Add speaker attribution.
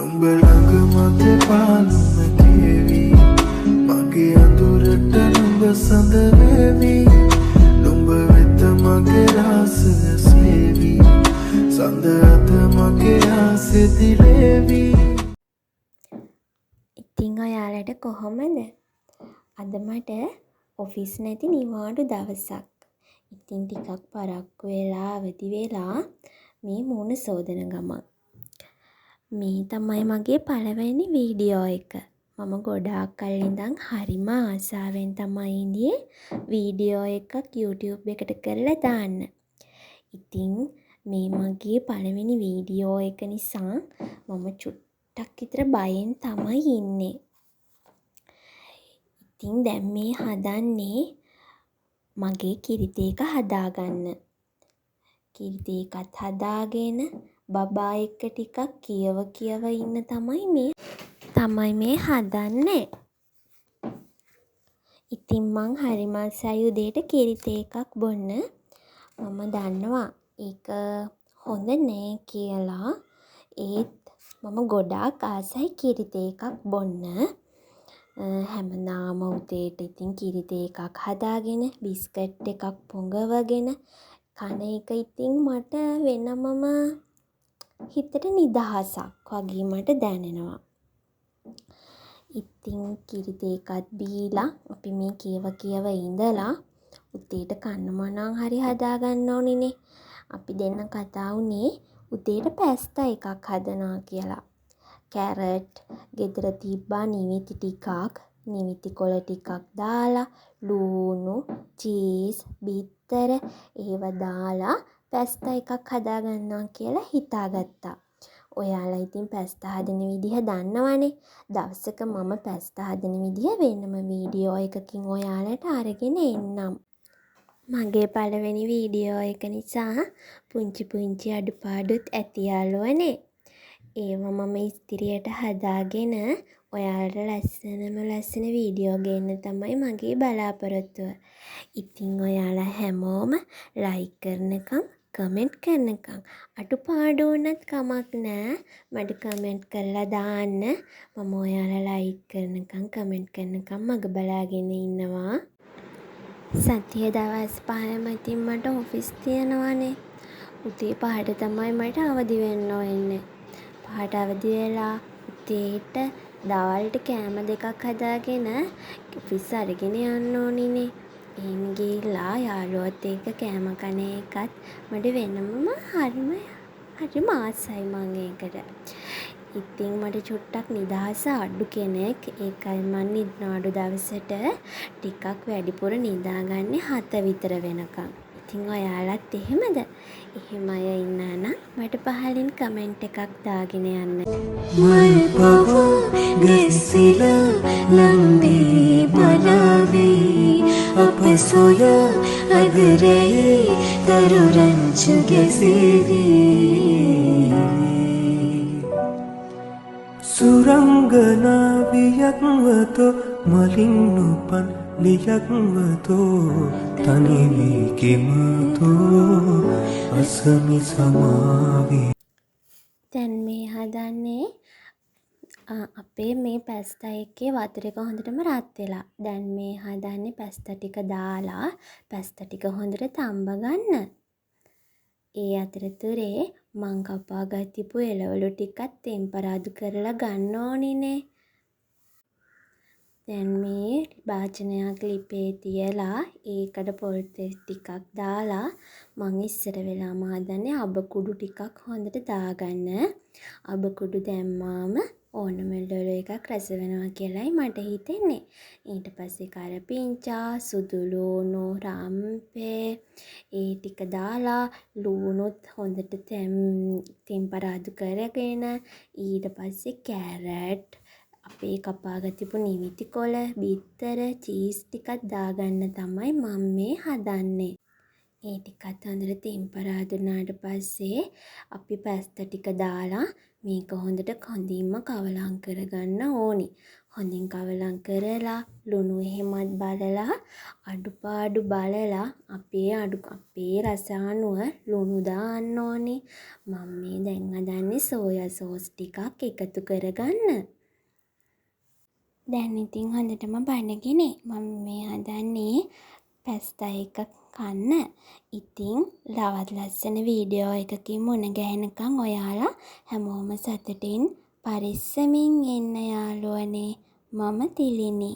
Speaker 1: නුඹ ළඟ මගේ පාලුම කෙවි මගේ අඳුරට නුඹ සඳ වේවි නුඹ වෙත මගේ රාසය සේවි සඳ අත මගේ ආසෙ දිලේවි.
Speaker 2: ඉතින් ඔයාලට කොහොමද? අද මට ඔෆිස් නැති නිවාඩු දවසක්. ඉතින් ටිකක් පරක්කු වෙලා අවදි වෙලා මේ මූණ සෝදන ගමන්. මේ තමයි මගේ පළවෙනි වීඩියෝ එක. මම ගොඩාක් කල් ඉඳන් හරිම ආසාවෙන් තමයි ඉඳියේ වීඩියෝ එකක් YouTube එකට කරලා දාන්න. ඉතින් මේ මගේ පළවෙනි වීඩියෝ එක නිසා මම චුට්ටක් විතර බයෙන් තමයි ඉන්නේ. ඉතින් දැන් මේ හදන්නේ මගේ කිරිත එක හදාගන්න. කිරිත එකත් හදාගෙන බබා එක්ක ටිකක් කියව ඉන්න තමයි මේ හදන්නේ. ඉතින් මං හරිම ආසයි උදේට කිරිත එකක් බොන්න. මම දන්නවා ඒක හොඳ නෑ කියලා. ඒත් මම ගොඩාක් ආසයි කිරිත එකක් බොන්න. හැමදාම උදේට ඉතින් කිරිත එකක් හදාගෙන බිස්කට් එකක් පොඟවගෙන කන එක ඉතින් මට වෙනමම හිතට නිදහසක් වගේ මට දැනෙනවා. ඉතින් කිරිත එකත් බීලා අපි මේ කියව ඉඳලා උදේට කන්න මොනවා හරි හදාගන්න ඕනිනේ. අපි දෙන්න කතා වුණේ උදේට පැස්තා එකක් හදනවා කියලා. කැරට් ගෙදර තිබ්බා නිවිති ටිකක්, නිවිති කොළ ටිකක් දාලා ලූණු, චීස්, බිත්තර ඒව දාලා පැස්තා එකක් හදාගන්නවා කියලා හිතාගත්තා. ඔයාලා ඉතින් පැස්තා හදන විදිහ දන්නවනේ. දවසක මම පැස්තා හදන විදිහ වෙනම වීඩියෝ එකකින් ඔයාලට අරගෙන එන්නම්. මගේ පළවෙනි වීඩියෝ එක නිසා පුංචි අඩුපාඩුත් ඇති යාළුවනේ. ඒවා මම ඉස්තිරියට හදාගෙන ඔයාලට ලස්සන වීඩියෝ ගේන්න තමයි මගේ බලාපොරොත්තුව. ඉතින් ඔයාලා හැමෝම ලයික් කරනකම් කමෙන්ට් කරනකම් අඩුපාඩු වුණත් කමක් නෑ මට කමෙන්ට් කරලා දාන්න. මම ඔයාලා ලයික් කරනකම් කමෙන්ට් කරනකම් මග බලාගෙන ඉන්නවා. සතිය දවස් 5ම ඉතින් මට ඔෆිස් තියෙනවානේ. උදේ 5ට තමයි මට අවදි වෙන්න වෙන්නේ. 5ට අවදි වෙලා උදේට දවල්ට කෑම දෙකක් හදාගෙන ඔෆිස් අරගෙන යන්න ඕනිනේ. එහෙම ගිහිල්ලා යාළුවොත් එක්ක කෑම කන එකත් මට වෙනමම හරිම ආසයි මං ඒකට. ඉතින් මට චුට්ටක් නිදහස අඩු කෙනෙක්. ඒකයි මං නිවාඩු දවසට ටිකක් වැඩිපුර නිදාගන්නේ 7 විතර වෙනකම්. ඉතින් ඔයාලත් එහෙමද? එහෙම අය ඉන්නා නම් මට පහලින් කමෙන්ට් එකක් දාගෙන යන්න.
Speaker 3: මල් පව ගැසිල ලම්බේ බලවේ අප සොය අගරේ තරු රංචු ගැසේවී
Speaker 1: සුරංගනාවියක්වතෝ මලින් නුපන් ලියක්වතෝ තනිවී කිමතෝ අසමි සමාවී.
Speaker 2: දැන් මේ හදන්නේ අපේ මේ පැස්තා එකේ වතුර එක හොඳටම රත් වෙලා. දැන් මේ හදන්නේ පැස්තා ටික දාලා පැස්තා ටික හොඳට තම්බ ගන්න. ඒ අතරතුරේ මං කපා ගතිපු එළවලු ටිකත් තෙම්පරාදු කරලා ගන්න ඕනිනේ. දැන් මේ භාජනයක් ලිපේ තියලා ඒකට පොල් තෙල් ටිකක් දාලා මං ඉස්සර වෙලාම හදන්නේ අබ කුඩු ටිකක් හොඳට දාගන්න. අබ කුඩු දැම්මාම ඕනමෙල්ඩොල එකක් රස වෙනවා කියලායි මට හිතෙන්නේ. ඊට පස්සේ කරපිංචා, සුදු ලූණු, රම්පේ ඒ ටික දාලා ලූණුත් හොඳට තෙම්පරාදු කරගෙන ඊට පස්සේ කැරට් අපේ කපාගතිපු නිවිති කොළ, බිත්තර, චීස් ටිකක් දාගන්න තමයි මම මේ හදන්නේ. ඒ ටිකත් හොඳට තෙම්පරාදු වුණාට පස්සේ අපි පැස්තා ටික දාලා මේක හොඳට කොඳින්ම කවලම් කරගන්න ඕනි. හොඳින් කවලම් කරලා ලුණු එහෙමත් බලලා අඩුපාඩු බලලා අපේ රස අනුව ලුණු දාන්න ඕනේ. මම මේ දැන් හදන්නේ සෝයා සෝස් ටිකක් එකතු කරගන්න. දැන් ඉතින් හොඳටම බඩගිනේ. මම මේ හදන්නේ පැස්තා එක කන්න. ඉතින් තවත් ලස්සන වීඩියෝ එකකින් මුණ ගැහෙනකම් ඔයාලා හැමෝම සතුටින් පරිස්සමින් ඉන්න යාළුවනේ. මම තිලිනි.